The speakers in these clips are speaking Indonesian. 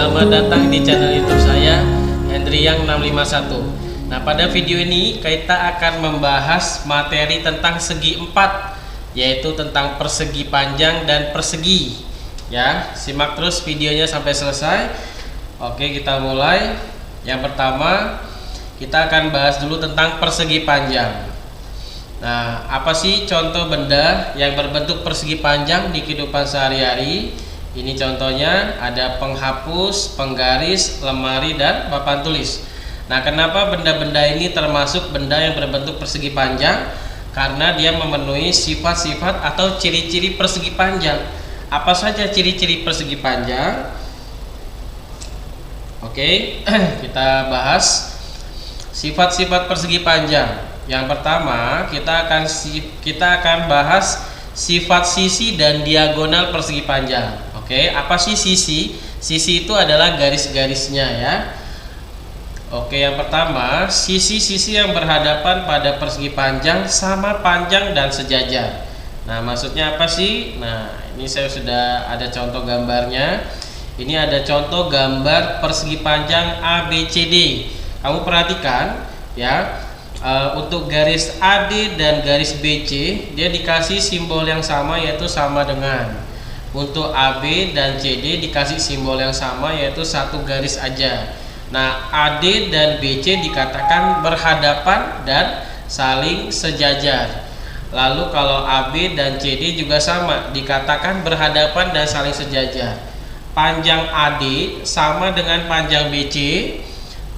Selamat datang di channel YouTube saya, Hendriang 651. Nah, pada video ini kita akan membahas materi tentang segi empat, yaitu tentang persegi panjang dan persegi. Ya, simak terus videonya sampai selesai. Oke, kita mulai. Yang pertama, kita akan bahas dulu tentang persegi panjang. Nah, apa sih contoh benda yang berbentuk persegi panjang di kehidupan sehari-hari? Ini contohnya ada penghapus, penggaris, lemari, dan papan tulis. Nah, kenapa benda-benda ini termasuk benda yang berbentuk persegi panjang? Karena dia memenuhi sifat-sifat atau ciri-ciri persegi panjang. Apa saja ciri-ciri persegi panjang? Oke, kita bahas sifat-sifat persegi panjang. Yang pertama, kita akan bahas sifat sisi dan diagonal persegi panjang. Oke, apa sih sisi? Sisi itu adalah garis-garisnya ya. Oke, yang pertama, sisi-sisi yang berhadapan pada persegi panjang sama panjang dan sejajar. Nah, maksudnya apa sih? Nah, ini saya sudah ada contoh gambarnya. Ini ada contoh gambar persegi panjang ABCD. Kamu perhatikan ya, untuk garis AD dan garis BC dia dikasih simbol yang sama, yaitu sama dengan. Untuk AB dan CD dikasih simbol yang sama, yaitu satu garis aja. Nah, AD dan BC dikatakan berhadapan dan saling sejajar. Lalu kalau AB dan CD juga sama, dikatakan berhadapan dan saling sejajar. Panjang AD sama dengan panjang BC,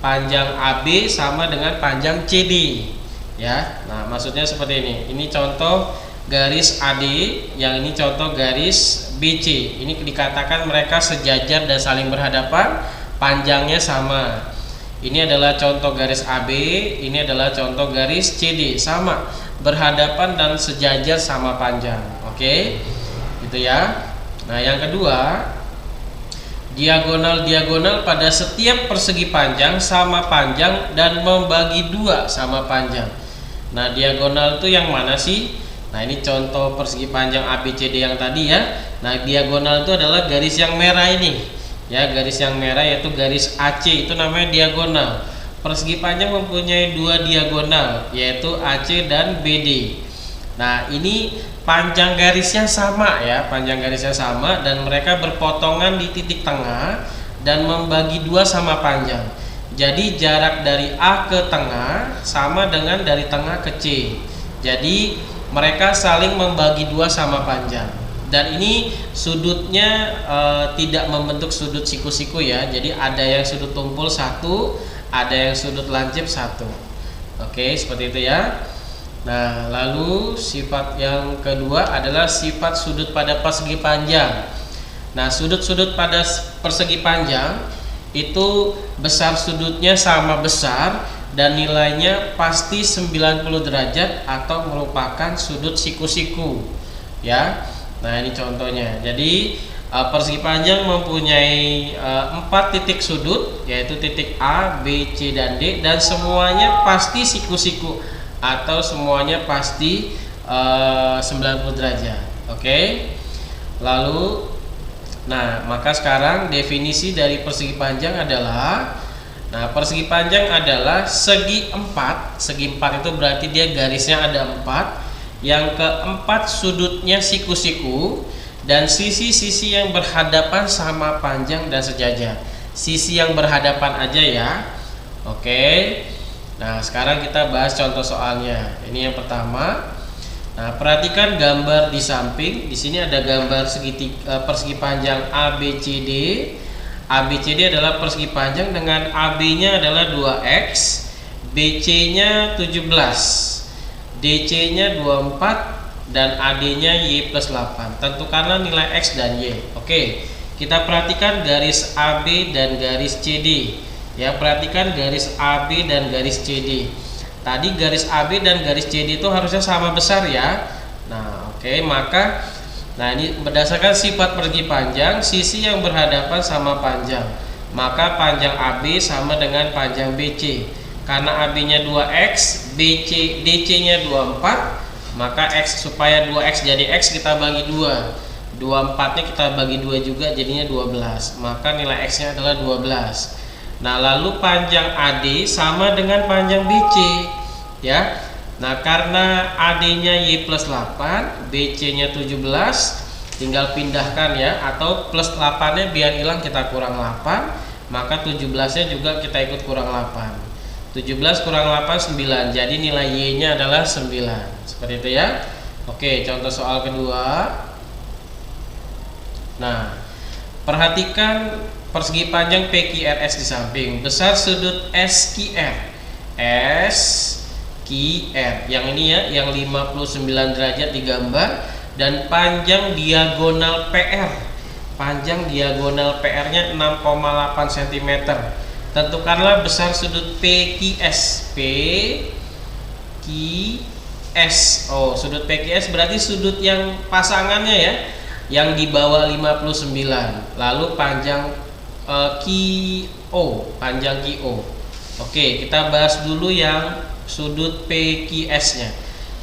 panjang AB sama dengan panjang CD ya. Nah, maksudnya seperti ini. Ini contoh garis AD, yang ini contoh garis BC. Ini dikatakan mereka sejajar dan saling berhadapan, panjangnya sama. Ini adalah contoh garis AB, ini adalah contoh garis CD, sama, berhadapan dan sejajar sama panjang. Oke, gitu ya. Nah, yang kedua, diagonal-diagonal pada setiap persegi panjang sama panjang dan membagi dua sama panjang. Nah, diagonal itu yang mana sih? Nah, ini contoh persegi panjang ABCD yang tadi ya. Nah, diagonal itu adalah garis yang merah ini. Ya, garis yang merah yaitu garis AC, itu namanya diagonal. Persegi panjang mempunyai dua diagonal, yaitu AC dan BD. Nah, ini panjang garisnya sama ya, panjang garisnya sama dan mereka berpotongan di titik tengah dan membagi dua sama panjang. Jadi jarak dari A ke tengah sama dengan dari tengah ke C. Jadi mereka saling membagi dua sama panjang. Dan ini sudutnya tidak membentuk sudut siku-siku ya. Jadi ada yang sudut tumpul satu, ada yang sudut lancip satu. Oke, seperti itu ya. Nah, lalu sifat yang kedua adalah sifat sudut pada persegi panjang. Nah, sudut-sudut pada persegi panjang itu besar sudutnya sama besar dan nilainya pasti 90 derajat atau merupakan sudut siku-siku ya. Nah, ini contohnya. Jadi persegi panjang mempunyai 4 titik sudut, yaitu titik A, B, C, dan D, dan semuanya pasti siku-siku atau semuanya pasti 90 derajat. Oke. Lalu, nah, maka sekarang definisi dari persegi panjang adalah, nah, persegi panjang adalah segi empat. Segi empat itu berarti dia garisnya ada 4. Yang keempat sudutnya siku-siku dan sisi-sisi yang berhadapan sama panjang dan sejajar. Sisi yang berhadapan aja ya. Oke. Nah, sekarang kita bahas contoh soalnya. Ini yang pertama. Nah, perhatikan gambar di samping. Di sini ada gambar persegi panjang ABCD. ABCD adalah persegi panjang dengan AB-nya adalah 2x, BC-nya 17, DC-nya 24, dan AD-nya Y plus 8. Tentukanlah nilai X dan Y. Oke, kita perhatikan garis AB dan garis CD. Ya, perhatikan garis AB dan garis CD. Tadi garis AB dan garis CD itu harusnya sama besar ya. Nah, oke, maka nah, ini berdasarkan sifat persegi panjang, sisi yang berhadapan sama panjang. Maka panjang AB sama dengan panjang BC. Karena AB-nya 2x, DC-nya 24, maka X, supaya 2x jadi X kita bagi 2. 24-nya kita bagi 2 juga jadinya 12, maka nilai X nya adalah 12. Nah lalu panjang AD sama dengan panjang BC ya. Nah karena AD nya Y plus 8, BC nya 17, tinggal pindahkan ya, atau plus 8 nya biar hilang kita kurang 8, maka 17 nya juga kita ikut kurang 8. 17 kurang 8 9, jadi nilai Y nya adalah 9. Seperti itu ya. Oke, contoh soal kedua. Nah perhatikan persegi panjang PQRS di samping, besar sudut SQR. SQR yang ini ya, yang 59 derajat digambar, dan panjang diagonal PR. Panjang diagonal PR-nya 6,8 cm. Tentukanlah besar sudut PQS. PQS. Oh, sudut PQS berarti sudut yang pasangannya ya, yang di bawah 59. Lalu panjang QO, panjang QO. Oke, kita bahas dulu yang sudut PQS-nya.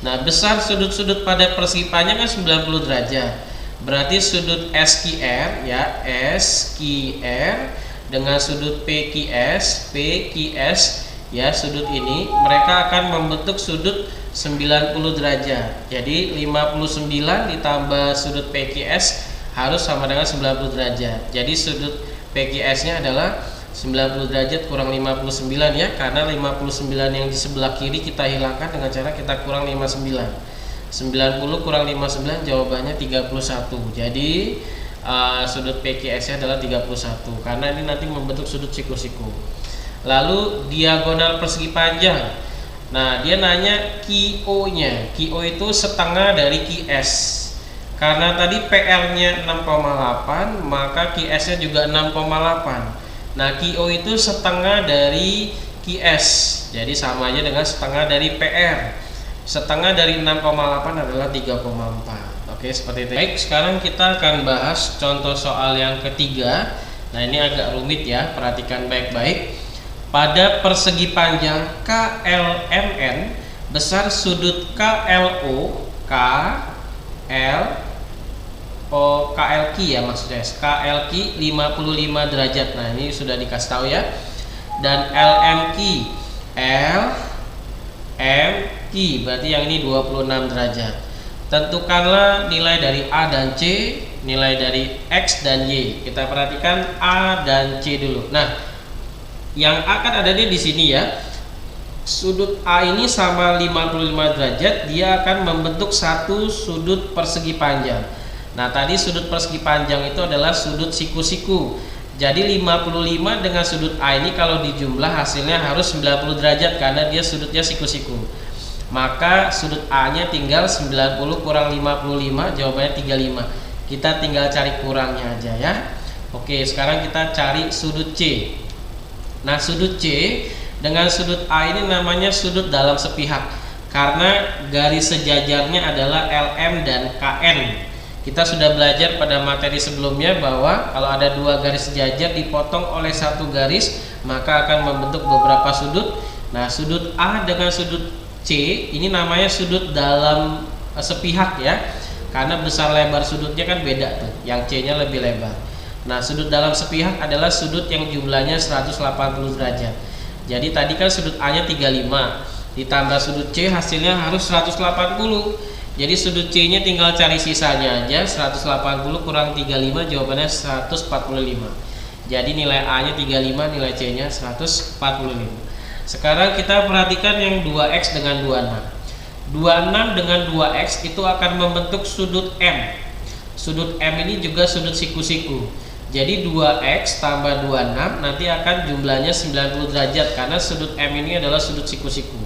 Nah, besar sudut-sudut pada persegi panjang kan 90 derajat. Berarti sudut SQR ya, SQR dengan sudut PQS ya, sudut ini mereka akan membentuk sudut 90 derajat. Jadi 59 ditambah sudut PQS harus sama dengan 90 derajat. Jadi sudut PQS-nya adalah 90 derajat kurang 59 ya, karena 59 yang di sebelah kiri kita hilangkan dengan cara kita kurang 59. 90 kurang 59 jawabannya 31. Jadi sudut PQS-nya adalah 31 karena ini nanti membentuk sudut siku-siku. Lalu diagonal persegi panjang. Nah, dia nanya QO-nya. QO itu setengah dari QS. Karena tadi PR-nya 6,8, maka QS-nya juga 6,8. Nah, QO itu setengah dari QS. Jadi sama aja dengan setengah dari PR. Setengah dari 6,8 adalah 3,4. Oke, seperti itu. Baik, sekarang kita akan bahas contoh soal yang ketiga. Nah, ini agak rumit ya, perhatikan baik-baik. Pada persegi panjang KLMN, besar sudut KLO, KLQ ya maksudnya, KLQ 55 derajat. Nah, ini sudah dikasih tahu ya. Dan LMQ berarti yang ini 26 derajat. Tentukanlah nilai dari A dan C, nilai dari X dan Y. Kita perhatikan A dan C dulu. Nah, yang akan ada di sini ya, sudut A ini sama 55 derajat, dia akan membentuk satu sudut persegi panjang. Nah, tadi sudut persegi panjang itu adalah sudut siku-siku. Jadi 55 dengan sudut A ini kalau dijumlah hasilnya harus 90 derajat karena dia sudutnya siku-siku. Maka sudut A nya tinggal 90 kurang 55, jawabannya 35. Kita tinggal cari kurangnya aja ya. Oke, sekarang kita cari sudut C. Nah, sudut C dengan sudut A ini namanya sudut dalam sepihak karena garis sejajarnya adalah LM dan KN. Kita sudah belajar pada materi sebelumnya bahwa kalau ada dua garis sejajar dipotong oleh satu garis maka akan membentuk beberapa sudut. Nah, sudut A dengan sudut C ini namanya sudut dalam sepihak ya, karena besar lebar sudutnya kan beda tuh, yang C nya lebih lebar. Nah, sudut dalam sepihak adalah sudut yang jumlahnya 180 derajat. Jadi tadi kan sudut A nya 35 ditambah sudut C hasilnya harus 180. Jadi sudut C nya tinggal cari sisanya aja, 180 kurang 35 jawabannya 145. Jadi nilai A nya 35, nilai C nya 145. Sekarang kita perhatikan yang 2X dengan 26. 26 dengan 2X itu akan membentuk sudut M. Sudut M ini juga sudut siku-siku. Jadi 2X tambah 26 nanti akan jumlahnya 90 derajat karena sudut M ini adalah sudut siku-siku.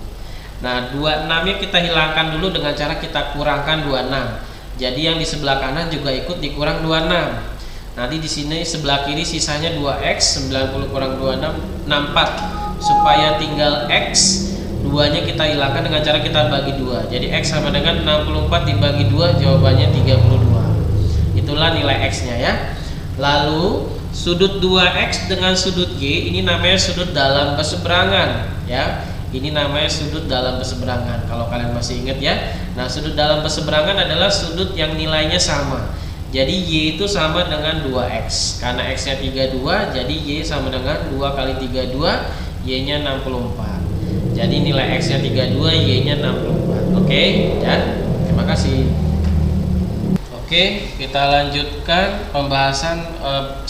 Nah, 26 nya kita hilangkan dulu dengan cara kita kurangkan 26. Jadi yang di sebelah kanan juga ikut dikurang 26. Nanti di sini sebelah kiri sisanya 2X, 90 kurang 26 64. Supaya tinggal X, 2 nya kita hilangkan dengan cara kita bagi 2. Jadi X sama dengan 64 dibagi 2, jawabannya 32. Itulah nilai X nya ya. Lalu sudut 2X dengan sudut Y ini namanya sudut dalam berseberangan ya. Ini namanya sudut dalam berseberangan kalau kalian masih ingat ya. Nah, sudut dalam berseberangan adalah sudut yang nilainya sama. Jadi Y itu sama dengan 2X. Karena X nya 32, jadi Y sama dengan 2 kali 32, Y nya 64. Jadi nilai X nya 32, Y nya 64. Oke, ya. Terima kasih. Oke, kita lanjutkan pembahasan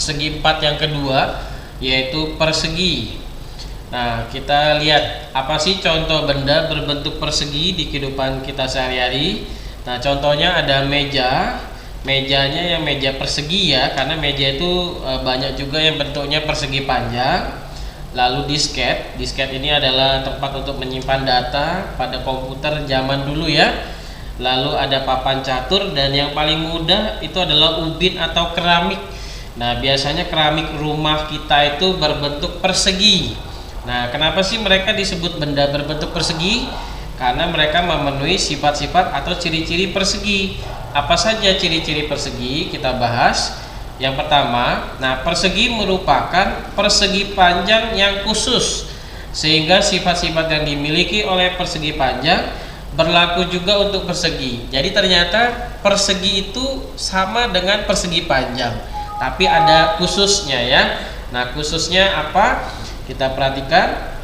segi 4 yang kedua, yaitu persegi. Nah, kita lihat apa sih contoh benda berbentuk persegi di kehidupan kita sehari-hari. Nah, contohnya ada meja. Mejanya yang meja persegi ya, karena meja itu banyak juga yang bentuknya persegi panjang. Lalu disket. Disket ini adalah tempat untuk menyimpan data pada komputer zaman dulu ya. Lalu ada papan catur, dan yang paling mudah itu adalah ubin atau keramik. Nah, biasanya keramik rumah kita itu berbentuk persegi. Nah, kenapa sih mereka disebut benda berbentuk persegi? Karena mereka memenuhi sifat-sifat atau ciri-ciri persegi. Apa saja ciri-ciri persegi? Kita bahas. Yang pertama, nah, persegi merupakan persegi panjang yang khusus, sehingga sifat-sifat yang dimiliki oleh persegi panjang berlaku juga untuk persegi. Jadi ternyata persegi itu sama dengan persegi panjang, tapi ada khususnya ya. Nah, khususnya apa? Kita perhatikan.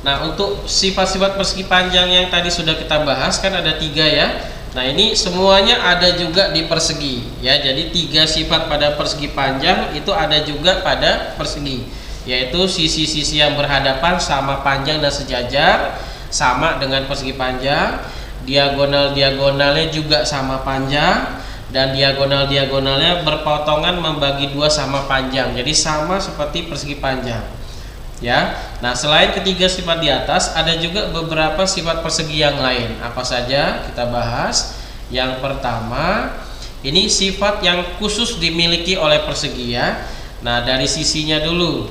Nah, untuk sifat-sifat persegi panjang yang tadi sudah kita bahas kan ada 3 ya. Nah, ini semuanya ada juga di persegi ya. Jadi 3 sifat pada persegi panjang itu ada juga pada persegi, yaitu sisi-sisi yang berhadapan sama panjang dan sejajar, sama dengan persegi panjang. Diagonal-diagonalnya juga sama panjang, dan diagonal-diagonalnya berpotongan membagi 2 sama panjang. Jadi sama seperti persegi panjang ya. Nah, selain ketiga sifat di atas, ada juga beberapa sifat persegi yang lain. Apa saja? Kita bahas. Yang pertama, ini sifat yang khusus dimiliki oleh persegi ya. Nah, dari sisinya dulu.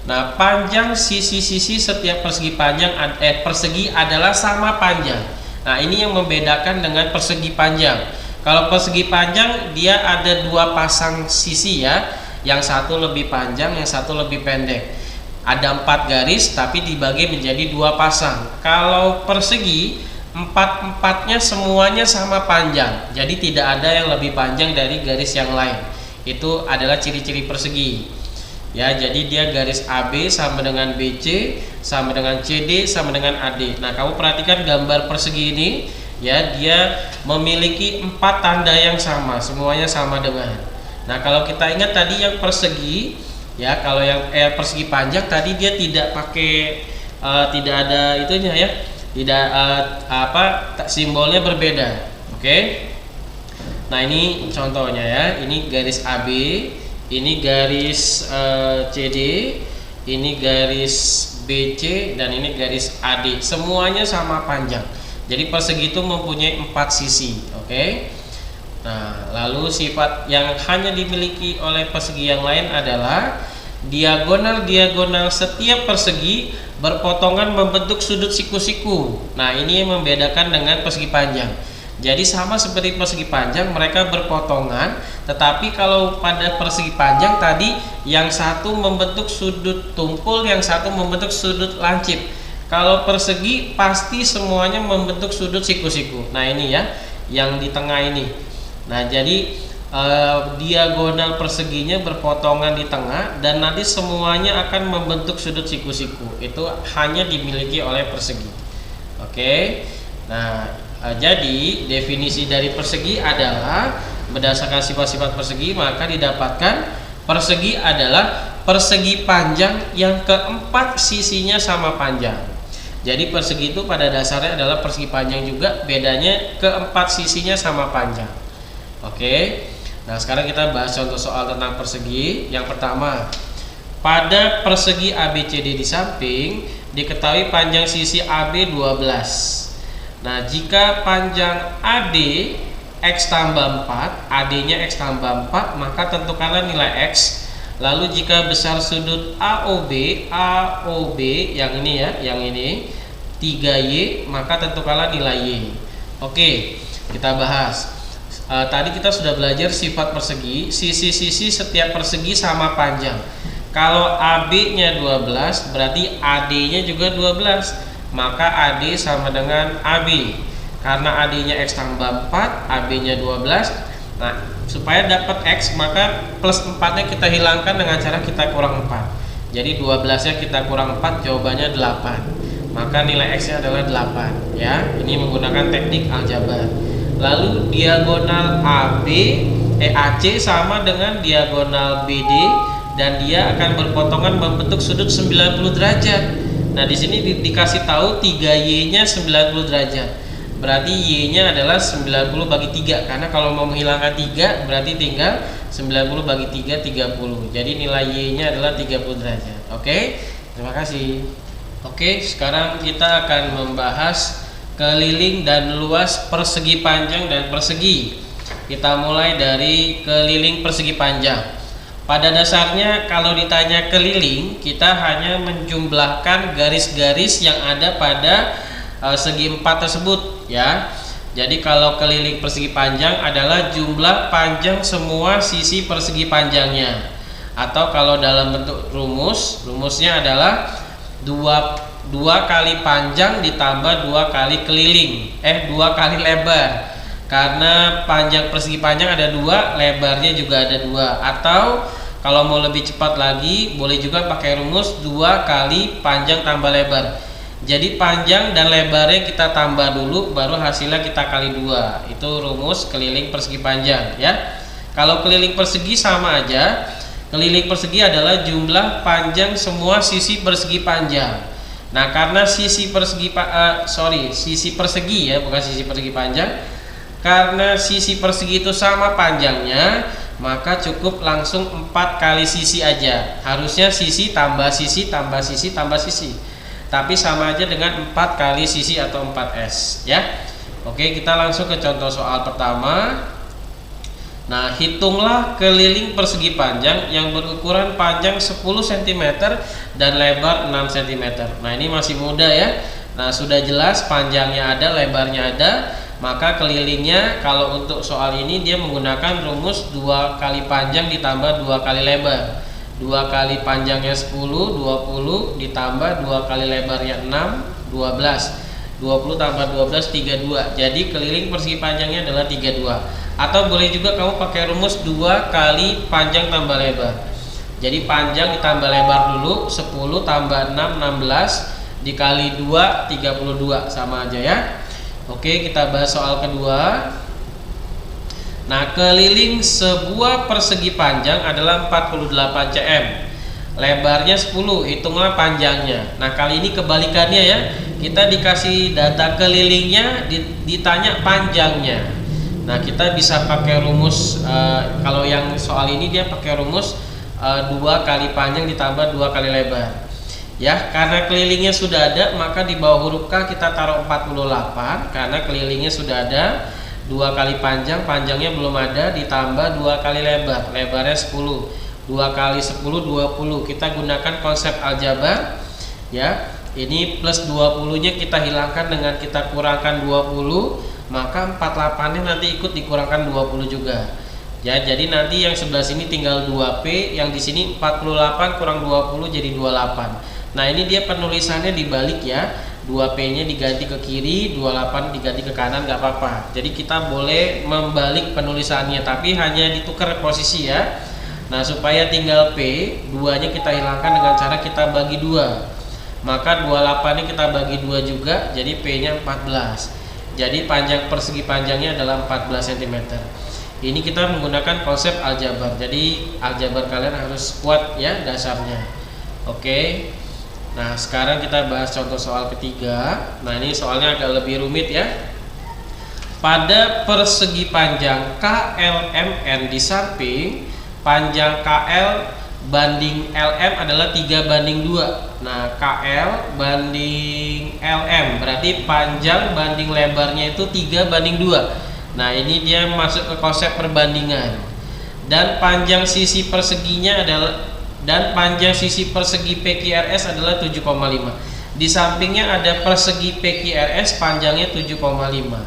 Nah, panjang sisi-sisi setiap persegi panjang persegi adalah sama panjang. Nah, ini yang membedakan dengan persegi panjang. Kalau persegi panjang dia ada 2 pasang sisi ya. Yang satu lebih panjang, yang satu lebih pendek. Ada 4 garis tapi dibagi menjadi 2 pasang. Kalau persegi, 4-4-nya semuanya sama panjang. Jadi tidak ada yang lebih panjang dari garis yang lain. Itu adalah ciri-ciri persegi. Ya, jadi dia garis AB sama dengan BC, sama dengan CD, sama dengan AD. Nah, kamu perhatikan gambar persegi ini, ya, dia memiliki 4 tanda yang sama, semuanya sama dengan. Nah, kalau kita ingat tadi yang persegi, ya, kalau yang persegi panjang tadi dia tidak pakai, tidak ada itunya ya, tidak simbolnya berbeda. Oke. Nah, ini contohnya ya, ini garis AB. Ini garis CD, ini garis BC, dan ini garis AD. Semuanya sama panjang. Jadi persegi itu mempunyai 4 sisi. Oke. Nah, lalu sifat yang hanya dimiliki oleh persegi yang lain adalah diagonal-diagonal setiap persegi berpotongan membentuk sudut siku-siku. Nah, ini yang membedakan dengan persegi panjang. Jadi sama seperti persegi panjang, mereka berpotongan, tetapi kalau pada persegi panjang tadi yang satu membentuk sudut tumpul, yang satu membentuk sudut lancip. Kalau persegi pasti semuanya membentuk sudut siku-siku. Nah, ini ya, yang di tengah ini. Nah, jadi diagonal perseginya berpotongan di tengah, dan nanti semuanya akan membentuk sudut siku-siku. Itu hanya dimiliki oleh persegi. Oke. Nah, jadi definisi dari persegi adalah berdasarkan sifat-sifat persegi, maka didapatkan persegi adalah persegi panjang yang keempat sisinya sama panjang. Jadi persegi itu pada dasarnya adalah persegi panjang juga, bedanya keempat sisinya sama panjang. Oke. Nah, sekarang kita bahas contoh soal tentang persegi. Yang pertama, pada persegi ABCD di samping diketahui panjang sisi AB 12. Nah, jika panjang AD X tambah 4, AD-nya X tambah 4, maka tentukanlah nilai X. Lalu jika besar sudut AOB yang ini ya, yang ini 3Y, maka tentukanlah nilai Y. Oke, kita bahas. Tadi kita sudah belajar sifat persegi, sisi-sisi setiap persegi sama panjang. Kalau AB-nya 12, berarti AD-nya juga 12. Maka AD sama dengan AB. Karena AD-nya X tambah 4, AB-nya 12, Nah, supaya dapat X maka plus 4-nya kita hilangkan dengan cara kita kurang 4. Jadi 12-nya kita kurang 4, jawabannya 8. Maka nilai X-nya adalah 8 ya. Ini menggunakan teknik aljabar. Lalu diagonal AC sama dengan diagonal BD dan dia akan berpotongan membentuk sudut 90 derajat. Nah, di sini dikasih tahu 3Y-nya 90 derajat. Berarti Y-nya adalah 90 bagi 3, karena kalau mau menghilangkan 3 berarti tinggal 90 bagi 3 30. Jadi nilai Y-nya adalah 30 derajat. Oke? Terima kasih. Oke, sekarang kita akan membahas keliling dan luas persegi panjang dan persegi. Kita mulai dari keliling persegi panjang. Pada dasarnya kalau ditanya keliling, kita hanya menjumlahkan garis-garis yang ada pada segi 4 tersebut ya. Jadi kalau keliling persegi panjang adalah jumlah panjang semua sisi persegi panjangnya. Atau kalau dalam bentuk rumusnya adalah 2 kali panjang ditambah 2 kali keliling, 2 kali lebar. Karena panjang persegi panjang ada 2, lebarnya juga ada 2. Atau kalau mau lebih cepat lagi, boleh juga pakai rumus 2 kali panjang tambah lebar. Jadi panjang dan lebarnya kita tambah dulu, baru hasilnya kita kali 2. Itu rumus keliling persegi panjang ya. Kalau keliling persegi sama aja. Keliling persegi adalah jumlah panjang semua sisi persegi panjang. Nah, karena sisi persegi ya, bukan sisi persegi panjang. Karena sisi persegi itu sama panjangnya, maka cukup langsung 4 kali sisi aja. Harusnya sisi tambah sisi tambah sisi tambah sisi. Tapi sama aja dengan 4 kali sisi atau 4S ya. Oke, kita langsung ke contoh soal pertama. Nah, hitunglah keliling persegi panjang yang berukuran panjang 10 cm dan lebar 6 cm. Nah, ini masih mudah ya. Nah, sudah jelas panjangnya ada, lebarnya ada. Maka kelilingnya kalau untuk soal ini dia menggunakan rumus 2 kali panjang ditambah 2 kali lebar. 2 kali panjangnya 10, 20 ditambah 2 kali lebarnya 6, 12. 20 tambah 12 32. Jadi keliling persegi panjangnya adalah 32. Atau boleh juga kamu pakai rumus 2 kali panjang tambah lebar. Jadi panjang ditambah lebar dulu, 10 tambah 6 16 dikali 2 32, sama aja ya. Oke, kita bahas soal kedua. Nah, keliling sebuah persegi panjang adalah 48 cm. Lebarnya 10, hitunglah panjangnya. Nah, kali ini kebalikannya ya. Kita dikasih data kelilingnya, ditanya panjangnya. Nah, kita bisa pakai rumus kalau yang soal ini dia pakai rumus 2 kali panjang ditambah 2 kali lebar. Ya, karena kelilingnya sudah ada, maka di bawah huruf K kita taruh 48 karena kelilingnya sudah ada. 2 kali panjang, panjangnya belum ada, ditambah 2 kali lebar, lebarnya 10. 2 kali 10 20. Kita gunakan konsep aljabar ya. Ini plus 20-nya kita hilangkan dengan kita kurangkan 20, maka 48-nya nanti ikut dikurangkan 20 juga. Ya, jadi nanti yang sebelah sini tinggal 2P, yang di sini 48 kurang 20 jadi 28. Nah, ini dia penulisannya dibalik ya. 2P-nya diganti ke kiri, 28 diganti ke kanan, nggak apa-apa. Jadi kita boleh membalik penulisannya, tapi hanya ditukar posisi ya. Nah, supaya tinggal P, 2-nya kita hilangkan dengan cara kita bagi 2. Maka 28-nya kita bagi 2 juga, jadi P-nya 14. Jadi panjang persegi panjangnya adalah 14 cm. Ini kita menggunakan konsep aljabar. Jadi aljabar kalian harus kuat ya dasarnya. Oke. Nah, sekarang kita bahas contoh soal ketiga. Nah, ini soalnya agak lebih rumit ya. Pada persegi panjang KLMN di samping, panjang KL banding LM adalah 3:2. Nah, KL banding LM berarti panjang banding lebarnya itu 3:2. Nah, ini dia masuk ke konsep perbandingan. Dan panjang sisi perseginya adalah persegi PQRS adalah 7,5. Di sampingnya ada persegi PQRS panjangnya 7,5.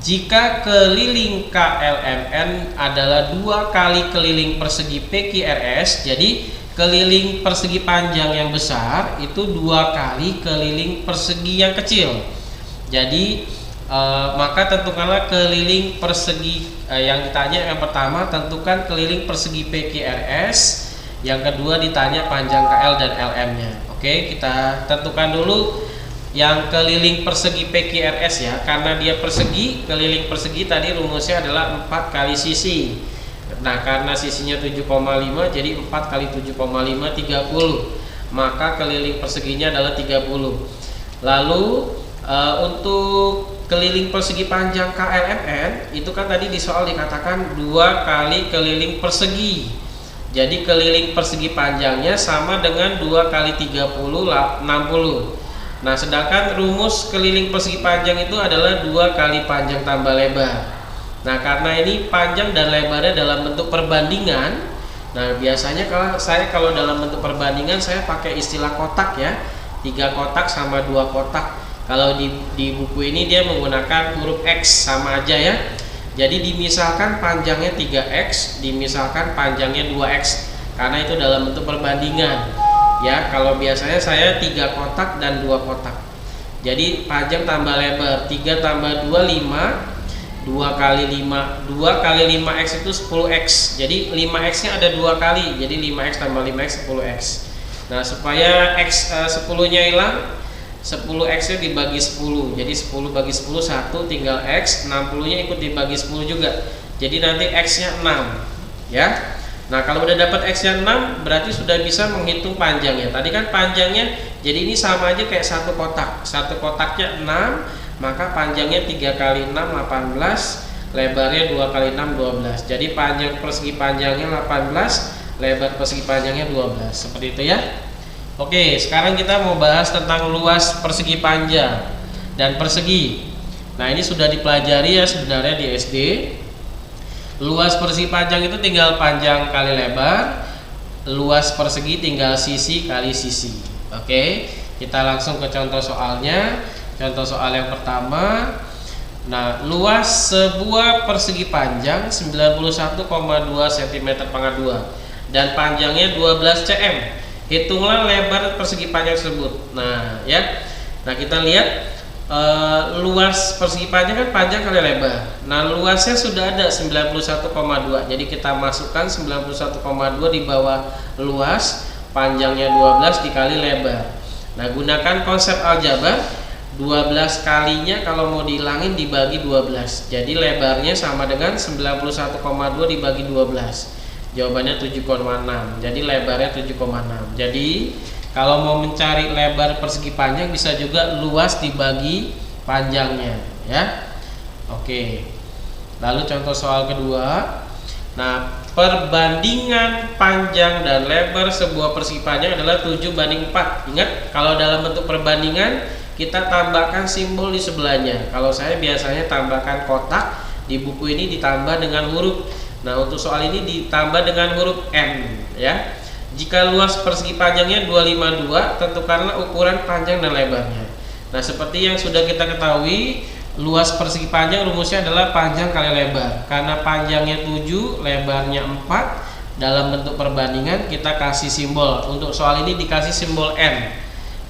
Jika keliling KLMN adalah 2 kali keliling persegi PQRS, jadi keliling persegi panjang yang besar itu 2 kali keliling persegi yang kecil. Jadi maka tentukanlah keliling persegi. Yang ditanya yang pertama, tentukan keliling persegi PQRS. Yang kedua ditanya panjang KL dan LM-nya. Oke, kita tentukan dulu yang keliling persegi PQRS ya, karena dia persegi, keliling persegi tadi rumusnya adalah 4 kali sisi. Nah, karena sisinya 7,5, jadi 4 kali 7,5 30. Maka keliling perseginya adalah 30. Lalu untuk keliling persegi panjang KLMN itu kan tadi di soal dikatakan 2 kali keliling persegi. Jadi keliling persegi panjangnya sama dengan 2 kali 30 60. Nah, sedangkan rumus keliling persegi panjang itu adalah 2 kali panjang tambah lebar. Nah, karena ini panjang dan lebarnya dalam bentuk perbandingan. Nah, biasanya kalau dalam bentuk perbandingan saya pakai istilah kotak ya. 3 kotak sama 2 kotak. Kalau di buku ini dia menggunakan huruf X, sama aja ya. Jadi dimisalkan panjangnya 3X, dimisalkan panjangnya 2X, karena itu dalam bentuk perbandingan. Ya, kalau biasanya saya 3 kotak dan 2 kotak. Jadi panjang tambah lebar 3 tambah 2 5, 2 kali 5, 2 kali 5X itu 10X. Jadi 5X nya ada 2 kali, jadi 5X tambah 5X 10X. Nah, supaya X 10 nya hilang, 10X nya dibagi 10, jadi 10 bagi 10 1, tinggal X. 60 nya ikut dibagi 10 juga, jadi nanti X nya 6 ya. Nah, kalau udah dapat X nya 6 berarti sudah bisa menghitung panjangnya. Tadi kan panjangnya, jadi ini sama aja kayak satu kotak. Satu kotaknya 6, maka panjangnya 3 kali 6 18, lebarnya 2 kali 6 12. Jadi panjang persegi panjangnya 18, lebar persegi panjangnya 12. Seperti itu ya. Oke, sekarang kita mau bahas tentang luas persegi panjang dan persegi. Nah, ini sudah dipelajari ya sebenarnya di SD. Luas persegi panjang itu tinggal panjang kali lebar, luas persegi tinggal sisi kali sisi. Oke, kita langsung ke contoh soalnya. Contoh soal yang pertama. Nah, luas sebuah persegi panjang 91,2 cm pangkat 2 dan panjangnya 12 cm. Hitunglah lebar persegi panjang tersebut. Nah, ya. Nah, kita lihat luas persegi panjang kan panjang kali lebar. Nah, luasnya sudah ada 91,2. Jadi kita masukkan 91,2 di bawah luas, panjangnya 12 dikali lebar. Nah, gunakan konsep aljabar. 12 kalinya kalau mau dihilangin dibagi 12. Jadi lebarnya sama dengan 91,2 dibagi 12. Jawabannya 7,6. Jadi lebarnya 7,6. Jadi kalau mau mencari lebar persegi panjang bisa juga luas dibagi panjangnya ya. Oke. Lalu contoh soal kedua. Nah, perbandingan panjang dan lebar sebuah persegi panjang adalah 7:4. Ingat, kalau dalam bentuk perbandingan kita tambahkan simbol di sebelahnya. Kalau saya biasanya tambahkan kotak, di buku ini ditambah dengan huruf. Nah, untuk soal ini ditambah dengan huruf N ya. Jika luas persegi panjangnya 252, tentukanlah ukuran panjang dan lebarnya. Nah, seperti yang sudah kita ketahui, luas persegi panjang rumusnya adalah panjang kali lebar. Karena panjangnya 7, lebarnya 4, dalam bentuk perbandingan kita kasih simbol. Untuk soal ini dikasih simbol N.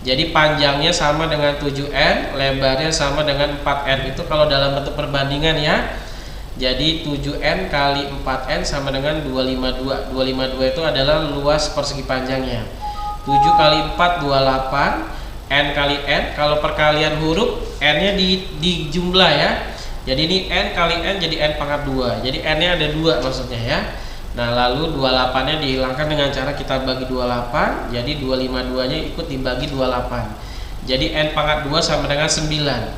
Jadi panjangnya sama dengan 7N, lebarnya sama dengan 4N. Itu kalau dalam bentuk perbandingan ya. Jadi 7N kali 4N sama dengan 252. 252 itu adalah luas persegi panjangnya. 7 kali 4 28, N kali N. Kalau perkalian huruf, N-nya di jumlah ya. Jadi ini N kali N jadi N pangkat 2. Jadi N-nya ada 2 maksudnya ya. Nah, lalu 28-nya dihilangkan dengan cara kita bagi 28. Jadi 252-nya ikut dibagi 28. Jadi N pangkat 2 sama dengan 9.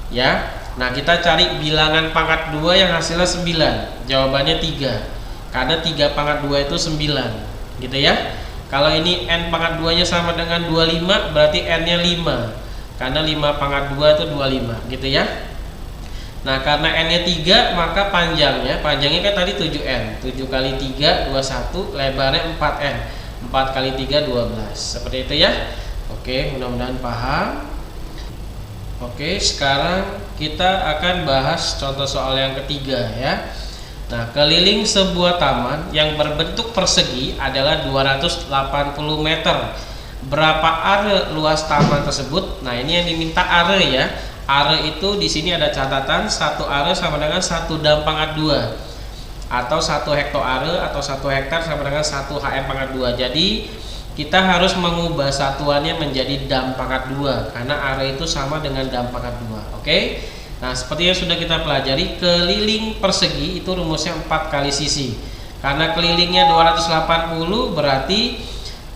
Ya. Nah, kita cari bilangan pangkat 2 yang hasilnya 9. Jawabannya 3. Karena 3 pangkat 2 itu 9. Gitu ya. Kalau ini N pangkat 2 nya sama dengan 25, berarti N nya 5. Karena 5 pangkat 2 itu 25. Gitu ya. Nah, karena N nya 3, maka panjangnya kan tadi 7N. 7 kali 3 21, lebarnya 4N. 4 kali 3 12. Seperti itu ya. Oke, mudah-mudahan paham. Oke, sekarang kita akan bahas contoh soal yang ketiga ya. Nah, keliling sebuah taman yang berbentuk persegi adalah 280 meter. Berapa are luas taman tersebut? Nah, ini yang diminta are ya. are itu di sini ada catatan, 1 are sama dengan 1 dam pangkat 2 atau 1 hektoare atau 1 hektar sama dengan 1 HM pangkat 2. Jadi kita harus mengubah satuannya menjadi dam pangkat 2 karena are itu sama dengan dam pangkat 2. Oke. Nah, seperti yang sudah kita pelajari, keliling persegi itu rumusnya 4 kali sisi. Karena kelilingnya 280 berarti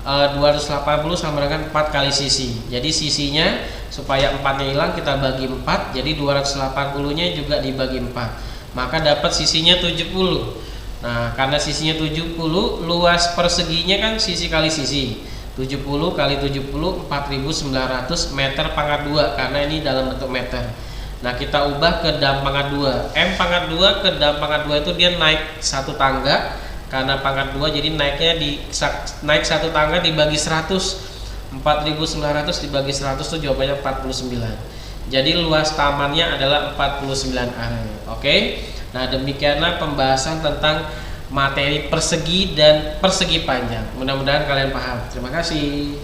280 sama dengan 4 kali sisi. Jadi sisinya supaya 4-nya hilang kita bagi 4, jadi 280-nya juga dibagi 4. Maka dapat sisinya 70. Nah, karena sisinya 70, luas perseginya kan sisi kali sisi. 70 kali 70 4.900 meter pangkat 2 karena ini dalam bentuk meter. Nah, kita ubah ke dam pangkat 2. M pangkat 2 ke dam pangkat 2 itu dia naik 1 tangga. Karena pangkat 2 jadi naiknya naik 1 tangga dibagi 100. 4.900 dibagi 100 itu jawabannya 49. Jadi luas tamannya adalah 49 are. Oke. Nah, demikianlah pembahasan tentang materi persegi dan persegi panjang. Mudah-mudahan kalian paham. Terima kasih.